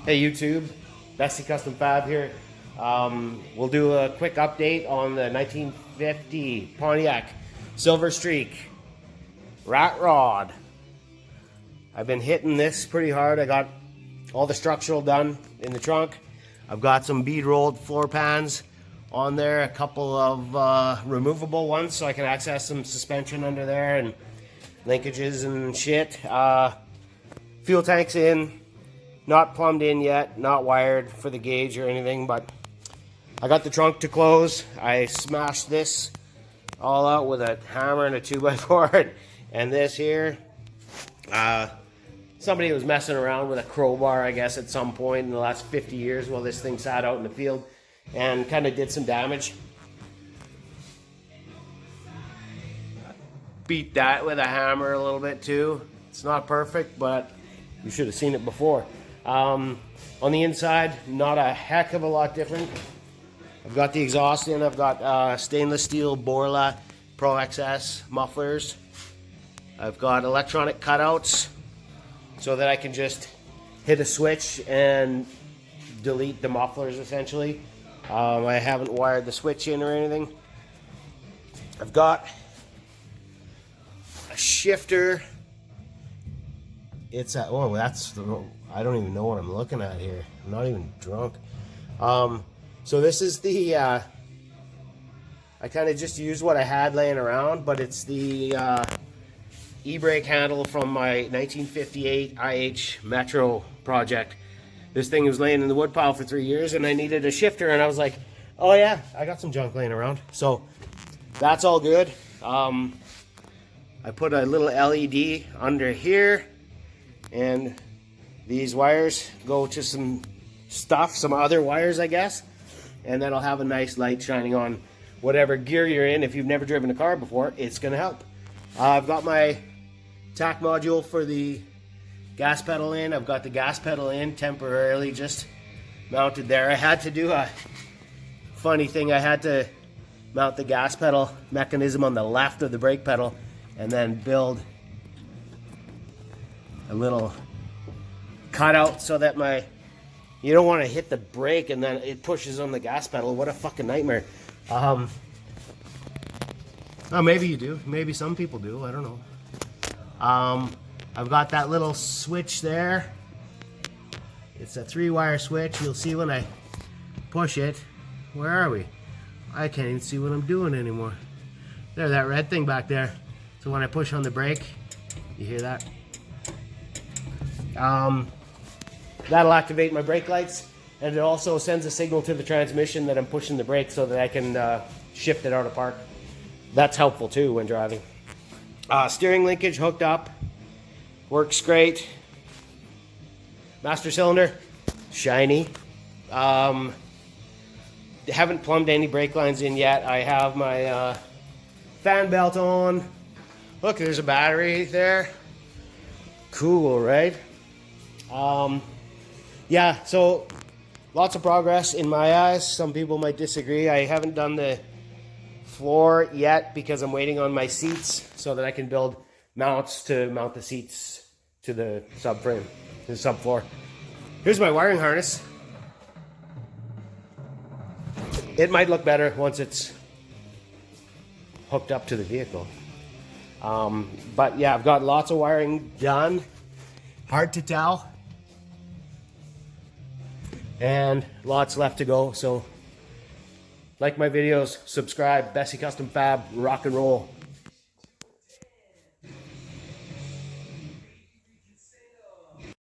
Hey YouTube, Besse Custom Fab here. We'll do a quick update on the 1950 Pontiac Silver Streak Rat Rod. I've been hitting this pretty hard. I got all the structural done in the trunk. I've got some bead rolled floor pans on there, a couple of removable ones so I can access some suspension under there and linkages and shit. Fuel tanks in. Not plumbed in yet, not wired for the gauge or anything, but I got the trunk to close. I smashed this all out with a hammer and a 2x4. And this here, somebody was messing around with a crowbar, I guess, at some point in the last 50 years while this thing sat out in the field and kind of did some damage. Beat that with a hammer a little bit too. It's not perfect, but you should have seen it before. On the inside, not a heck of a lot different. I've got the exhaust in. I've got stainless steel Borla Pro XS mufflers. I've got electronic cutouts so that I can just hit a switch and delete the mufflers essentially. I haven't wired the switch in or anything. I've got a shifter. It's at, oh, that's the, I don't even know what I'm looking at here. I'm not even drunk. So this is the, I kind of just used what I had laying around, but it's the e-brake handle from my 1958 IH Metro project. This thing was laying in the woodpile for 3 years and I needed a shifter and I was like, oh yeah, I got some junk laying around. So that's all good. I put a little LED under here. And these wires go to some stuff, some other wires, I guess. And then I'll have a nice light shining on whatever gear you're in. If you've never driven a car before, it's going to help. I've got my tack module for the gas pedal in. I've got the gas pedal in temporarily just mounted there. I had to do a funny thing. I had to mount the gas pedal mechanism on the left of the brake pedal and then build a little cutout so that you don't want to hit the brake and then it pushes on the gas pedal. What a fucking nightmare. Oh, maybe you do. Maybe some people do. I don't know. I've got that little switch there. It's a 3-wire switch. You'll see when I push it. Where are we? I can't even see what I'm doing anymore. There, that red thing back there. So when I push on the brake, you hear that? That'll activate my brake lights, and it also sends a signal to the transmission that I'm pushing the brake so that I can shift it out of park. That's helpful too when driving. Steering linkage hooked up, works great. Master cylinder, shiny. Haven't plumbed any brake lines in yet. I have my fan belt on. Look, there's a battery there. Cool, right? Yeah, so lots of progress in my eyes. Some people might disagree. I haven't done the floor yet because I'm waiting on my seats so that I can build mounts to mount the seats to the subframe, to the subfloor. Here's my wiring harness. It might look better once it's hooked up to the vehicle. But yeah, I've got lots of wiring done. Hard to tell. And lots left to go. So like my videos, subscribe, Besse Custom Fab, rock and roll.